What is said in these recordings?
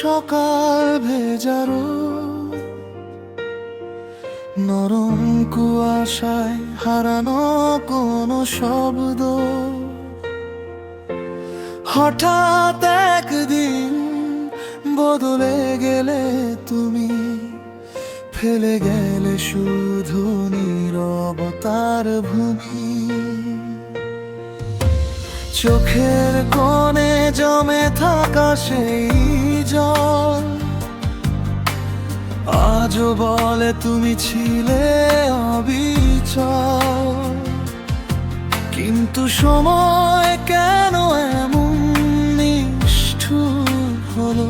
সকাল ভেজারো নরম কুয়াশায় হারানো কোনো শব্দ, হঠাৎ একদিন বদলে গেলে তুমি, ফেলে গেলে শুধু নীরবতার ভূমি। চোখের কোণে জমে থাকা সেই জল আজও বলে তুমি ছিলে অবিচল। কিন্তু সময় কেন এমন নিষ্ঠুর হলো,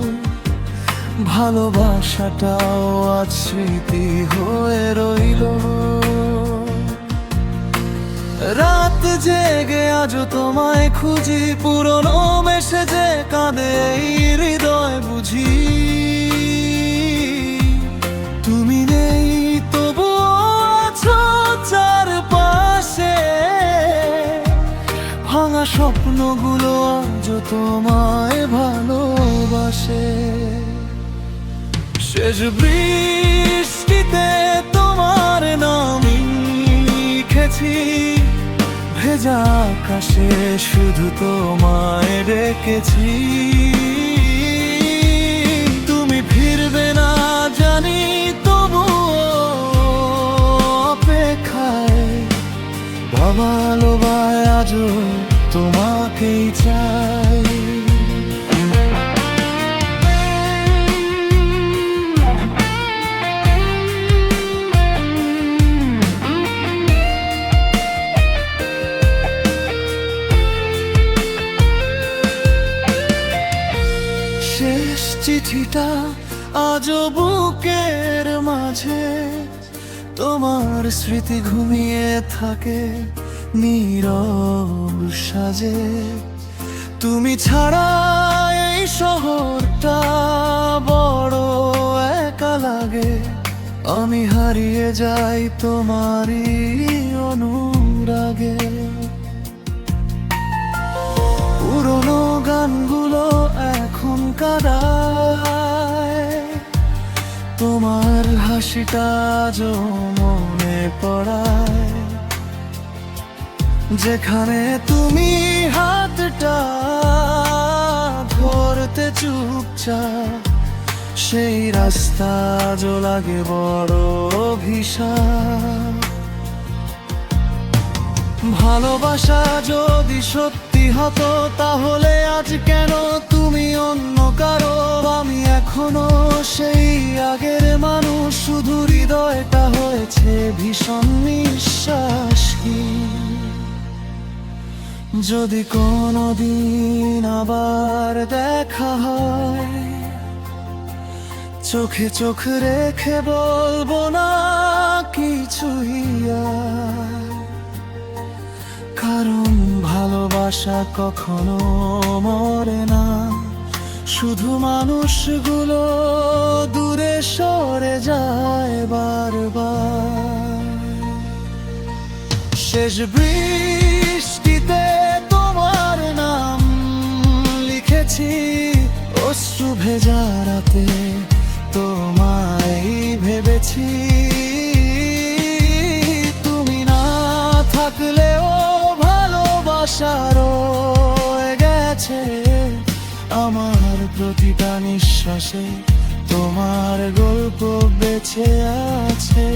ভালোবাসাটাও আজ স্মৃতি হয়ে রইল। রাত জেগে আজও তোমায় খুঁজি, পুরনো মেসেজে কাঁদে এই হৃদয় বুঝি। তুমি নেই তবুও আছো চারপাশে, ভাঙা স্বপ্নগুলো আজও তোমায় ভালোবাসে। শেষ বৃষ্টিতে তোমার নাম লিখেছি, ভেজা আকাশে শুধু তোমায় ডেকেছি। তুমি ফিরবে না জানি, তবুও অপেক্ষায় ভালোবাসায় আজও তোমাকেই চাই। শেষ চিঠিটা আজও বুকের মাঝে, তোমার স্মৃতি ঘুমিয়ে থাকে নীরব সাজে। তুমি ছাড়া এই শহরটা বড় একা লাগে, আমি হারিয়ে যাই তোমারই অনুরাগে। পুরনো গানগুলো এখন কাঁদায়, তোমার হাসিটা আজও মনে পড়ায়। যেখানে তুমি হাতটা ধরতে চুপচাপ, সেই রাস্তা আজও লাগে বড় অভিশাপ। ভালোবাসা যদি সত্যি হতো, তাহলে আজ কেন তুমি অন্য কারো? আমি এখনো সেই আগের মানুষ, শুধু হৃদয়টা হয়েছে ভীষণ নিঃশ্বাসহীন। যদি কোনোদিন আবার দেখা হয়, চোখে চোখ রেখে বলবো না কিছুই আর, কারণ ভালোবাসা কখনো মরে না, শুধু মানুষগুলো দূরে সরে যায় বারবার। শেষ বৃষ্টিতে তোমার নাম লিখেছি, অশ্রু ভেজা রাতে তোমায় ভেবেছি। তুমি না থাকলেও ভালোবাসা রয়ে গেছে আমার প্রতিটা নিঃশ্বাসে, তোমার গল্প বেঁচে আছে।